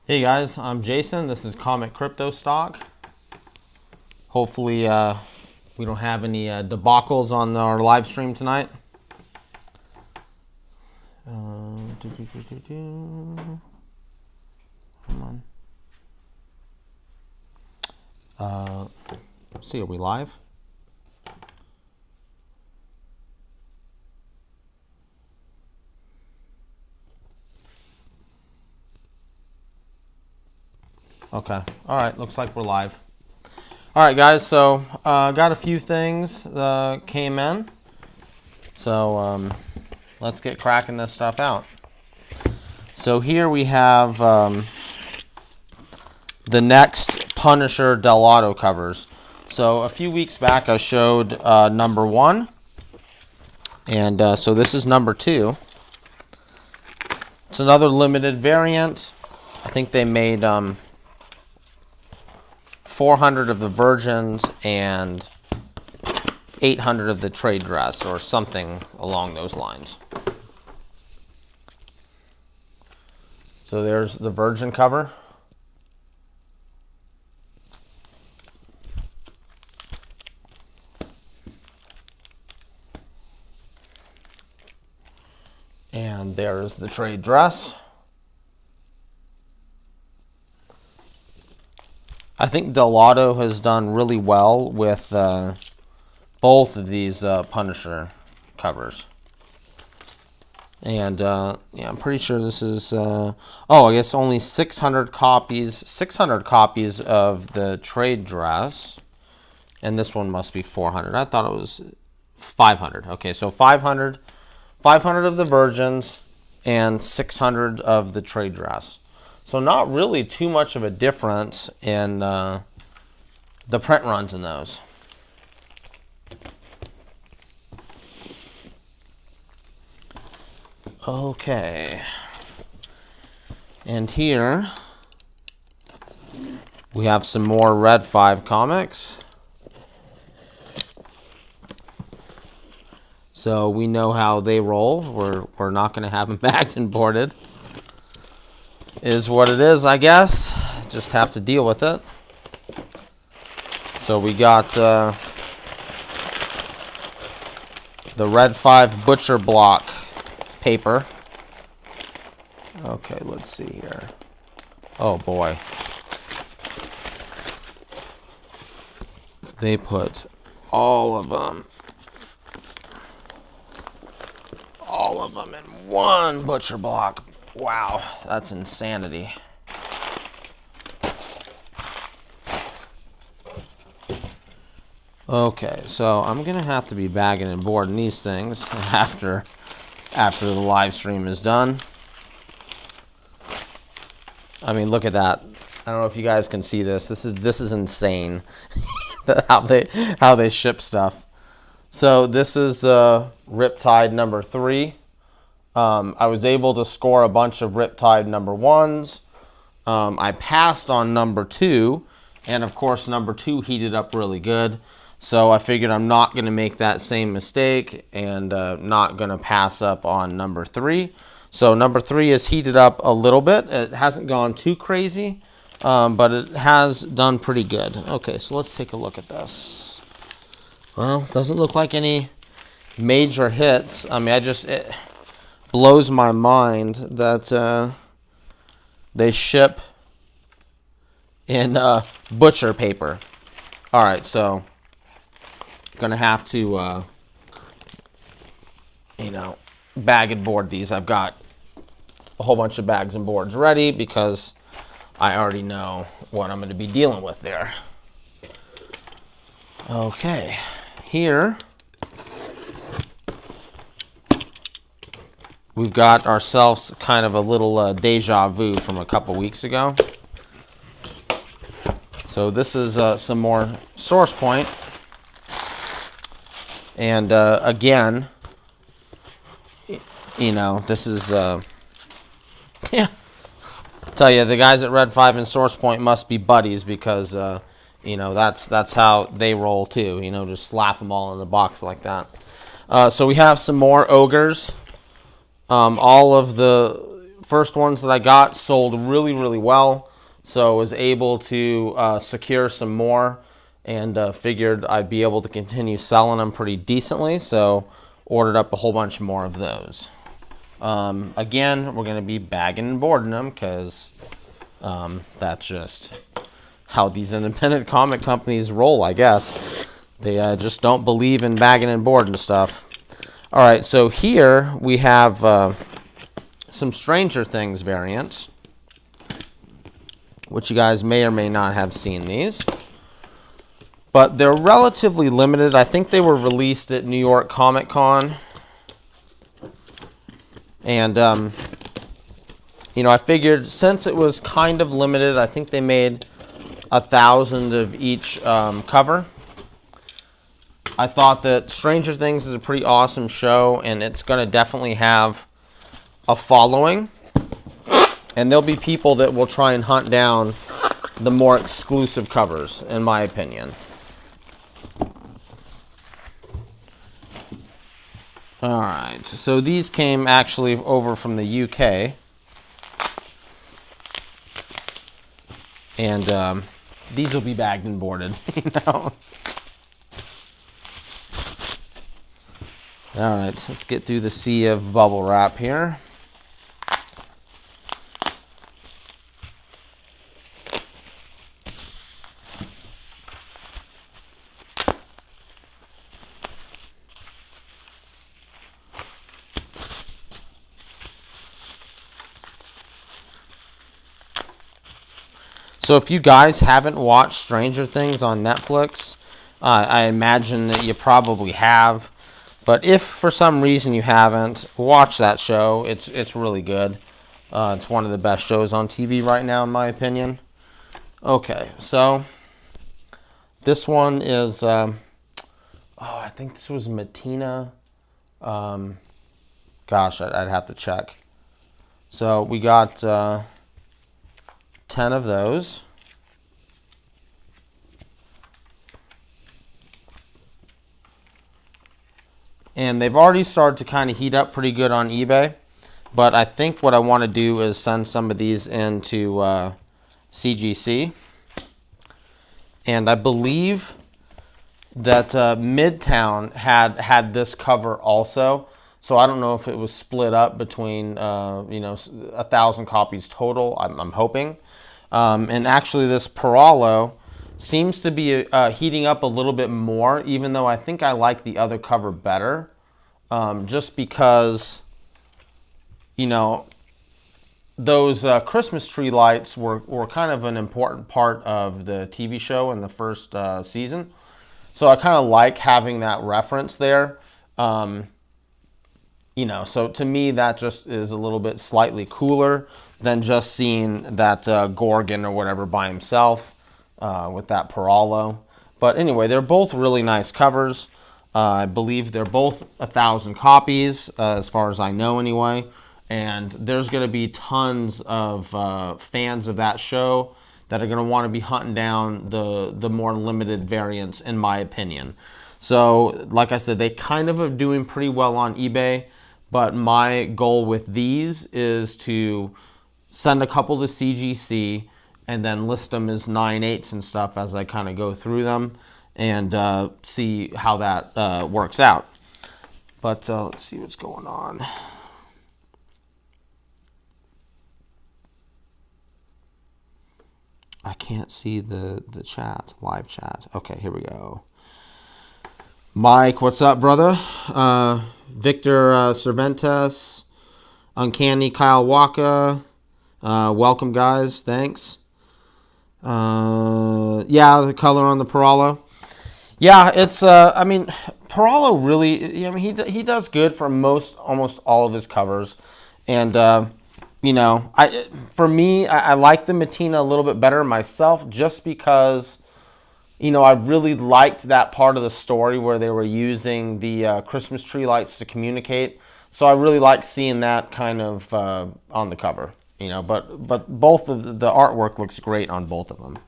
Hey guys, I'm Jason. This is Comet Crypto Stock. Hopefully, we don't have any debacles on our live stream tonight. Come on. Let's see, are we live? Okay. All right. Looks like we're live. All right, guys. So, got a few things came in. So, let's get cracking this stuff out. So here we have the next Punisher Delgado covers. So a few weeks back, I showed number 1, and so this is number 2. It's another limited variant. I think they made 400 of the virgins and 800 of the trade dress, or something along those lines. So there's the virgin cover. And there's the trade dress. I think Delgado has done really well with both of these Punisher covers. And yeah, I'm pretty sure this is I guess only 600 copies of the trade dress, and this one must be 400. I thought it was 500. Okay, so 500 of the virgins and 600 of the trade dress. So not really too much of a difference in the print runs in those. Okay. And here we have some more Red 5 comics. So we know how they roll. We're not going to have them bagged and boarded. Is what it is, I guess. Just have to deal with it. So we got the Red 5 Butcher Block paper. Okay, let's see here. Oh boy. They put all of them in one butcher block. Wow, that's insanity. Okay, so I'm gonna have to be bagging and boarding these things after the live stream is done. I mean, look at that. I don't know if you guys can see this. This is insane. how they ship stuff. So this is Riptide number 3. I was able to score a bunch of Riptide number 1s. I passed on number 2, and of course number 2 heated up really good. So I figured I'm not going to make that same mistake and not going to pass up on number 3. So number 3 is heated up a little bit. It hasn't gone too crazy, but it has done pretty good. Okay, so let's take a look at this. Well, doesn't look like any major hits. I mean, it blows my mind that they ship in butcher paper. All right, so gonna have to bag and board these. I've got a whole bunch of bags and boards ready because I already know what I'm going to be dealing with there. Okay, here we've got ourselves kind of a little deja vu from a couple weeks ago. So this is some more Source Point. And again, this is yeah. Tell you, the guys at Red 5 and Source Point must be buddies because that's how they roll too. Just slap them all in the box like that. So we have some more ogres. All of the first ones that I got sold really, really well. So I was able to secure some more and figured I'd be able to continue selling them pretty decently. So ordered up a whole bunch more of those. Again, we're going to be bagging and boarding them because that's just how these independent comic companies roll, I guess. They just don't believe in bagging and boarding stuff. All right, so here we have some Stranger Things variants, which you guys may or may not have seen these. But they're relatively limited. I think they were released at New York Comic Con. And, I figured since it was kind of limited, I think they made 1,000 of each cover. I thought that Stranger Things is a pretty awesome show, and it's going to definitely have a following. And there'll be people that will try and hunt down the more exclusive covers, in my opinion. All right, so these came actually over from the UK. And these will be bagged and boarded, All right, let's get through the sea of bubble wrap here. So if you guys haven't watched Stranger Things on Netflix, I imagine that you probably have. But if for some reason you haven't, watch that show. It's really good. It's one of the best shows on TV right now, in my opinion. Okay, so this one is, I think this was Matina. Gosh, I'd have to check. So we got 10 of those. And they've already started to kind of heat up pretty good on eBay. But I think what I want to do is send some of these into CGC. And I believe that Midtown had this cover also. So I don't know if it was split up between 1,000 copies total. I'm hoping. And actually, this Paralo seems to be heating up a little bit more, even though I think I like the other cover better. Just because, those Christmas tree lights were kind of an important part of the TV show in the first season. So I kind of like having that reference there. So to me, that just is a little bit slightly cooler than just seeing that Gorgon or whatever by himself with that Paralo. But anyway, they're both really nice covers. I believe they're both 1,000 copies, as far as I know anyway. And there's going to be tons of fans of that show that are going to want to be hunting down the more limited variants, in my opinion. So, like I said, they kind of are doing pretty well on eBay. But my goal with these is to send a couple to CGC and then list them as 9/8 and stuff as I kind of go through them and see how that works out. But let's see what's going on. I can't see the chat, live chat. Okay, here we go. Mike, what's up, brother? Victor Cervantes, Uncanny Kyle Walker. Welcome, guys. Thanks. Yeah, the color on the Paralo. Yeah, it's. Paralo really. He does good for almost all of his covers, and I like the Matina a little bit better myself, just because. I really liked that part of the story where they were using the Christmas tree lights to communicate. So I really like seeing that kind of on the cover. But both of the artwork looks great on both of them.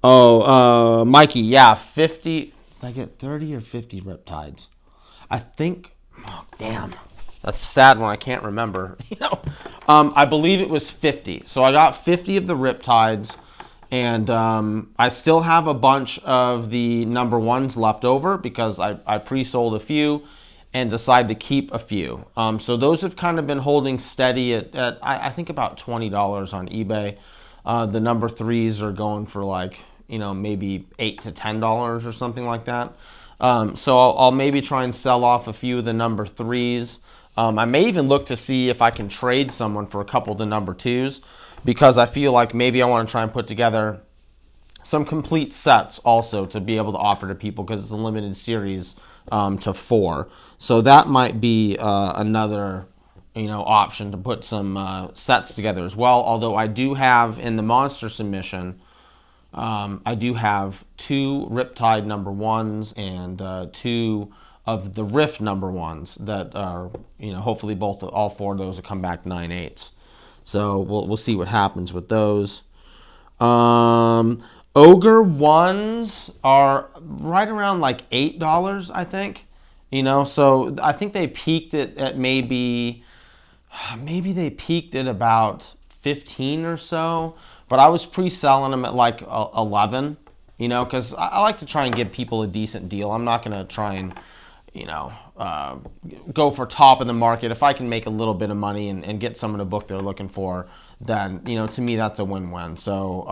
Oh, Mikey, yeah, 50. Did I get 30 or 50 Riptides? I think, oh, damn. That's sad when I can't remember. I believe it was 50. So I got 50 of the Riptides, and I still have a bunch of the number ones left over because I pre-sold a few and decided to keep a few. So those have kind of been holding steady at I think about $20 on eBay. The number threes are going for like, maybe $8 to $10 or something like that. So I'll maybe try and sell off a few of the number threes. I may even look to see if I can trade someone for a couple of the number twos, because I feel like maybe I want to try and put together some complete sets also to be able to offer to people, because it's a limited series to 4. So that might be another option to put some sets together as well. Although I do have in the monster submission, I do have 2 Riptide number 1s and 2 of the Rift number 1s that are, hopefully all 4 of those will come back 9/8. So we'll see what happens with those. Ogre 1s are right around like $8, I think. So I think they peaked at maybe they peaked at about 15 or so, but I was pre-selling them at like 11, because I like to try and give people a decent deal. I'm not going to try and, go for top of the market. If I can make a little bit of money and get someone a book they're looking for, then, to me, that's a win-win. So,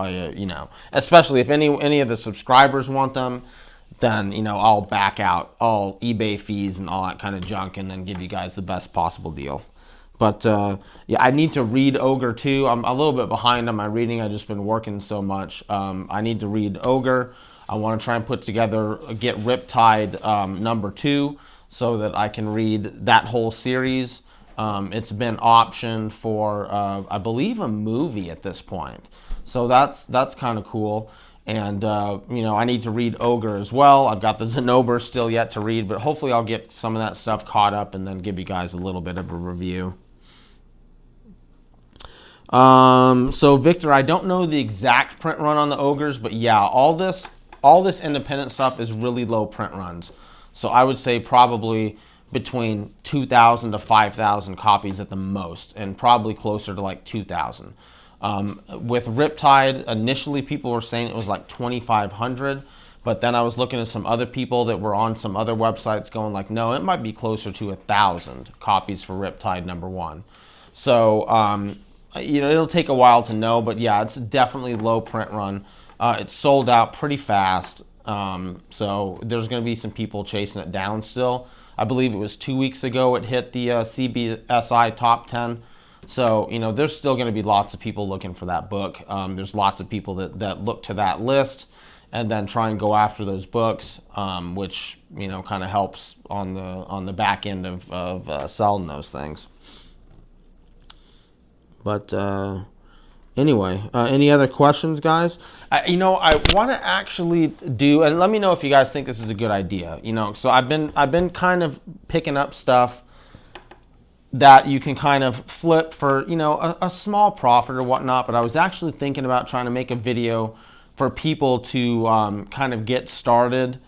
especially if any of the subscribers want them, then, I'll back out all eBay fees and all that kind of junk and then give you guys the best possible deal. But, I need to read Ogre 2. I'm a little bit behind on my reading. I've just been working so much. I need to read Ogre. I want to try and get Riptide number 2 so that I can read that whole series. It's been optioned for, I believe, a movie at this point. So that's kind of cool. And, I need to read Ogre as well. I've got the Zinnober still yet to read, but hopefully I'll get some of that stuff caught up and then give you guys a little bit of a review. So Victor, I don't know the exact print run on the Ogres, but yeah, all this independent stuff is really low print runs. So I would say probably between 2,000 to 5,000 copies at the most, and probably closer to like 2,000. With Riptide, initially people were saying it was like 2,500, but then I was looking at some other people that were on some other websites going like, no, it might be closer to 1,000 copies for Riptide number 1. So, it'll take a while to know, but yeah, it's definitely low print run. It's sold out pretty fast, so there's going to be some people chasing it down still. I believe it was 2 weeks ago it hit the CBSI top 10. So, there's still going to be lots of people looking for that book. There's lots of people that look to that list and then try and go after those books, which, kind of helps on the back end of selling those things. But anyway, any other questions, guys? I want to actually do, and let me know if you guys think this is a good idea. So I've been kind of picking up stuff that you can kind of flip for a small profit or whatnot. But I was actually thinking about trying to make a video for people to kind of get started.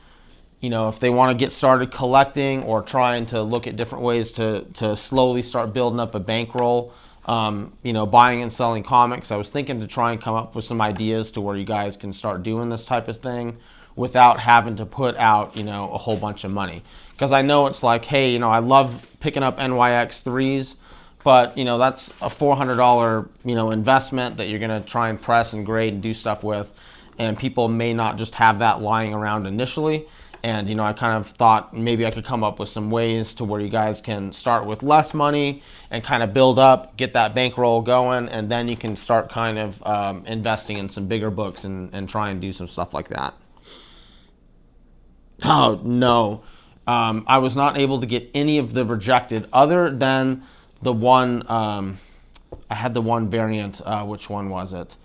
If they want to get started collecting or trying to look at different ways to slowly start building up a bankroll. Buying and selling comics. I was thinking to try and come up with some ideas to where you guys can start doing this type of thing without having to put out, a whole bunch of money. Because I know it's like, hey, I love picking up NYX 3s, but, that's a $400, investment that you're going to try and press and grade and do stuff with. And people may not just have that lying around initially. And, I kind of thought maybe I could come up with some ways to where you guys can start with less money and kind of build up, get that bankroll going, and then you can start kind of investing in some bigger books and try and do some stuff like that. Oh, no. I was not able to get any of the rejected other than the one, I had the one variant, which one was it?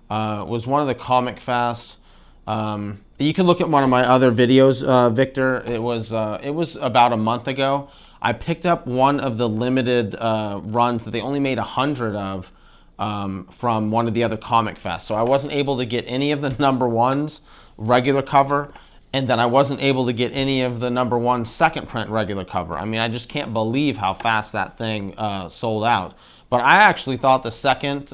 It was one of the Comic Fest. You can look at one of my other videos, Victor. It was about a month ago. I picked up one of the limited runs that they only made 100 of from one of the other Comic Fest. So I wasn't able to get any of the number 1s regular cover, And then I wasn't able to get any of the #1 second print regular cover. I mean, I just can't believe how fast that thing sold out. But I actually thought the second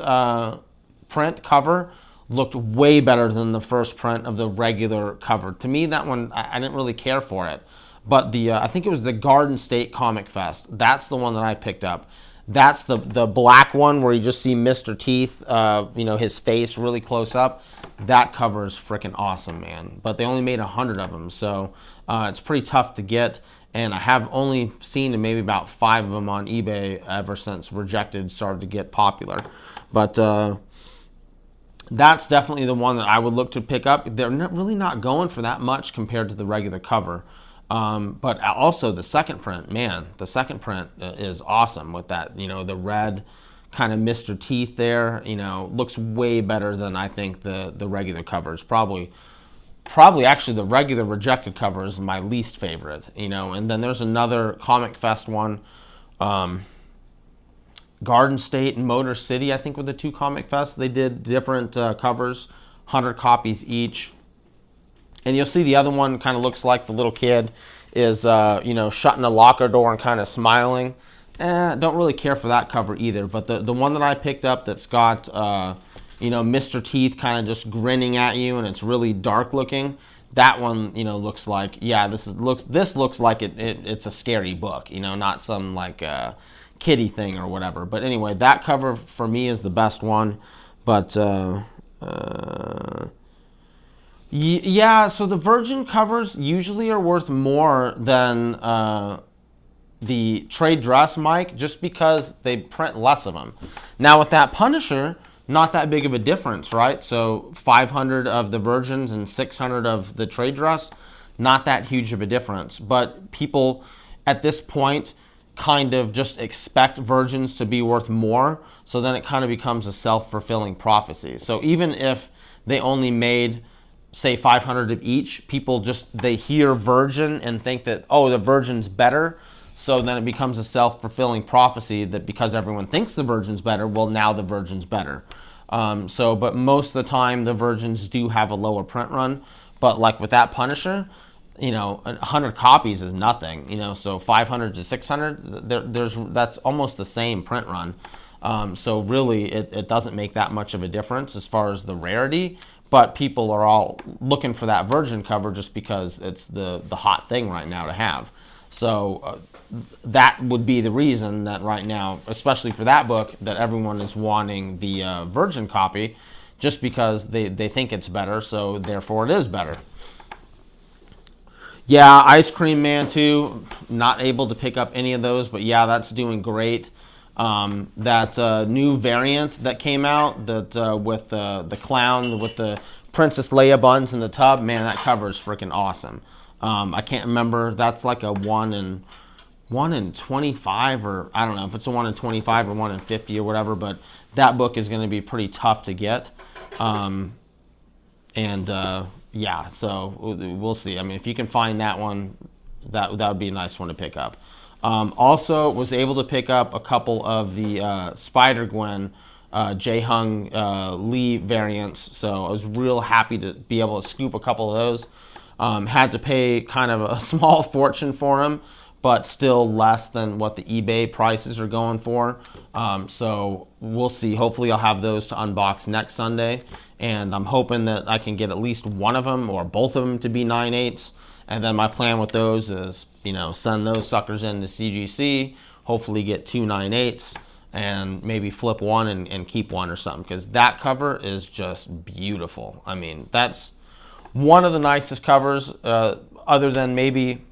print cover looked way better than the first print of the regular cover. To me, that one, I didn't really care for it. But the I think it was the Garden State Comic Fest. That's the one that I picked up. That's the black one where you just see Mr. Teeth, his face really close up. That cover is freaking awesome, man. But they only made 100 of them, so it's pretty tough to get. And I have only seen maybe about 5 of them on eBay ever since Rejected started to get popular. But that's definitely the one that I would look to pick up. They're really not going for that much compared to the regular cover. But also the second print, man, the second print is awesome with that, the red kind of Mr. Teeth there, looks way better than I think the regular covers. Probably actually the regular Rejected cover is my least favorite, and then there's another Comic Fest one, Garden State and Motor City, I think were the 2 Comic Fests. They did different covers, 100 copies each. And you'll see the other one kind of looks like the little kid is, shutting a locker door and kind of smiling. Don't really care for that cover either. But the one that I picked up that's got, Mr. Teeth kind of just grinning at you and it's really dark looking. That one, looks like, this looks like it's a scary book, not some like kiddie thing or whatever. But anyway, that cover for me is the best one. But yeah, so the Virgin covers usually are worth more than the trade dress, Mike, just because they print less of them. Now with that Punisher, not that big of a difference, right? So 500 of the Virgins and 600 of the trade dress, not that huge of a difference. But people at this point kind of just expect Virgins to be worth more, so then it kind of becomes a self-fulfilling prophecy. So even if they only made, say, 500 of each, people they hear Virgin and think that, oh, the Virgin's better. So then it becomes a self-fulfilling prophecy that because everyone thinks the Virgin's better, well, now the Virgin's better. But most of the time, the Virgins do have a lower print run. But like with that Punisher, 100 copies is nothing. So 500 to 600, that's almost the same print run. So really, it doesn't make that much of a difference as far as the rarity. But people are all looking for that Virgin cover just because it's the hot thing right now to have. So that would be the reason that right now, especially for that book, that everyone is wanting the Virgin copy, just because they think it's better, so therefore it is better. Yeah, Ice Cream Man too, not able to pick up any of those, but yeah, that's doing great. That new variant that came out that with the clown with the Princess Leia buns in the tub, man, that cover is freaking awesome. I can't remember. That's like a 1 in 25, or I don't know if it's a 1 in 25 or 1 in 50 or whatever. But that book is going to be pretty tough to get. Yeah, so we'll see. I mean, if you can find that one, that would be a nice one to pick up. Also, was able to pick up a couple of the Spider-Gwen Jae-Hung Lee variants, so I was real happy to be able to scoop a couple of those. Had to pay kind of a small fortune for them, but still less than what the eBay prices are going for. So we'll see. Hopefully I'll have those to unbox next Sunday, and I'm hoping that I can get at least one of them or both of them to be 9/8. And then my plan with those is, send those suckers into CGC, hopefully get 2 9/8s, and maybe flip one and keep one or something, because that cover is just beautiful. I mean, that's one of the nicest covers, other than maybe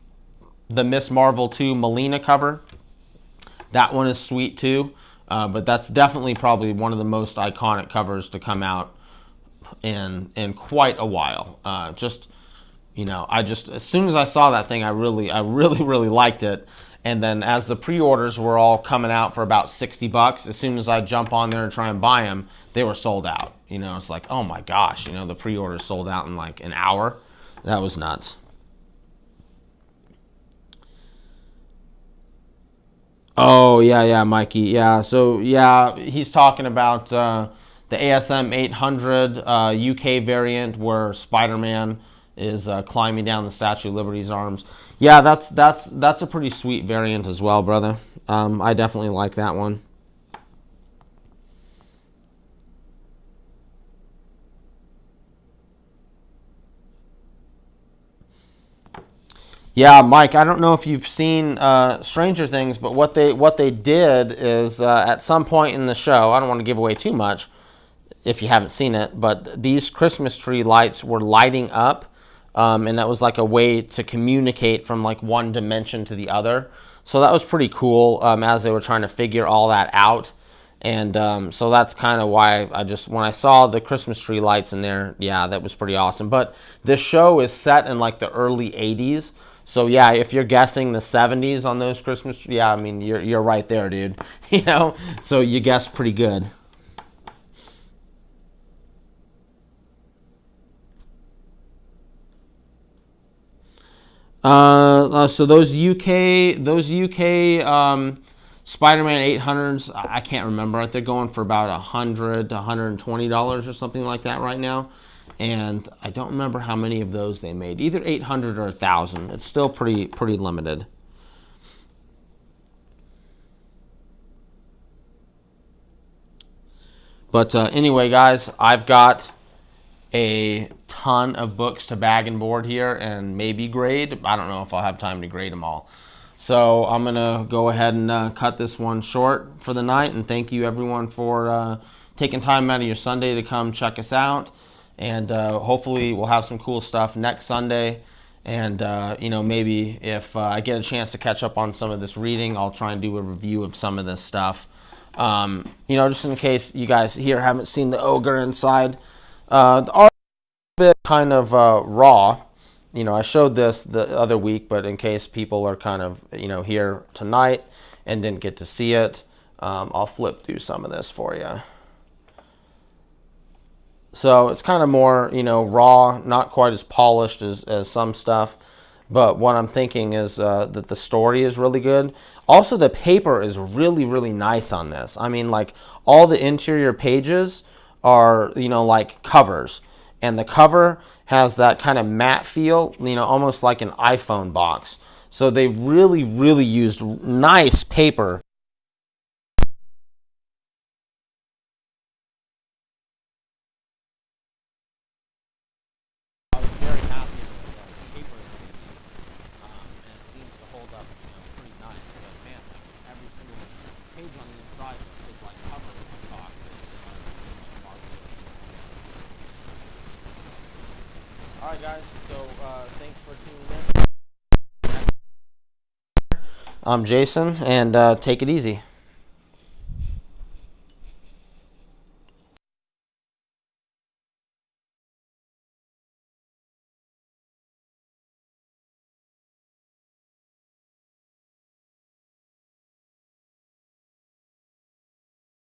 the Miss Marvel 2 Melina cover. That one is sweet too, but that's definitely probably one of the most iconic covers to come out in quite a while. As soon as I saw that thing, I really liked it. And then as the pre-orders were all coming out for about $60, as soon as I jump on there and try and buy them, they were sold out. It's like, oh my gosh, the pre-orders sold out in like an hour. That was nuts. Oh, yeah, Mikey. Yeah, so, yeah, he's talking about the ASM 800 UK variant where Spider-Man is climbing down the Statue of Liberty's arms. Yeah, that's a pretty sweet variant as well, brother. I definitely like that one. Yeah, Mike, I don't know if you've seen Stranger Things, but what they did is at some point in the show, I don't want to give away too much if you haven't seen it, but these Christmas tree lights were lighting up, and that was like a way to communicate from like one dimension to the other. So that was pretty cool as they were trying to figure all that out. And so that's kind of why when I saw the Christmas tree lights in there, yeah, that was pretty awesome. But this show is set in like the early 80s. So yeah, if you're guessing the 70s on those Christmas, yeah, I mean, you're right there, dude. You know, so you guessed pretty good. So those UK Spider-Man 800s, I can't remember. They're going for about $100 to $120 or something like that right now, and I don't remember how many of those they made. Either 800 or 1,000. It's still pretty limited. But anyway, guys, I've got a ton of books to bag and board here and maybe grade. I don't know if I'll have time to grade them all. So I'm going to go ahead and cut this one short for the night. And thank you, everyone, for taking time out of your Sunday to come check us out. And hopefully we'll have some cool stuff next Sunday. And, maybe if I get a chance to catch up on some of this reading, I'll try and do a review of some of this stuff. Just in case you guys here haven't seen the ogre inside. The art is a bit kind of raw. I showed this the other week, but in case people are kind of, here tonight and didn't get to see it, I'll flip through some of this for you. So it's kind of more, raw, not quite as polished as some stuff. But what I'm thinking is that the story is really good. Also, the paper is really, really nice on this. I mean, like, all the interior pages are, like covers. And the cover has that kind of matte feel, almost like an iPhone box. So they really, really used nice paper. I was very happy with the paper that they used, and it seems to hold up, pretty nice. But man, like every single page on the inside is like covered with stock that like marble. All right, guys. So thanks for tuning in. I'm Jason, and take it easy.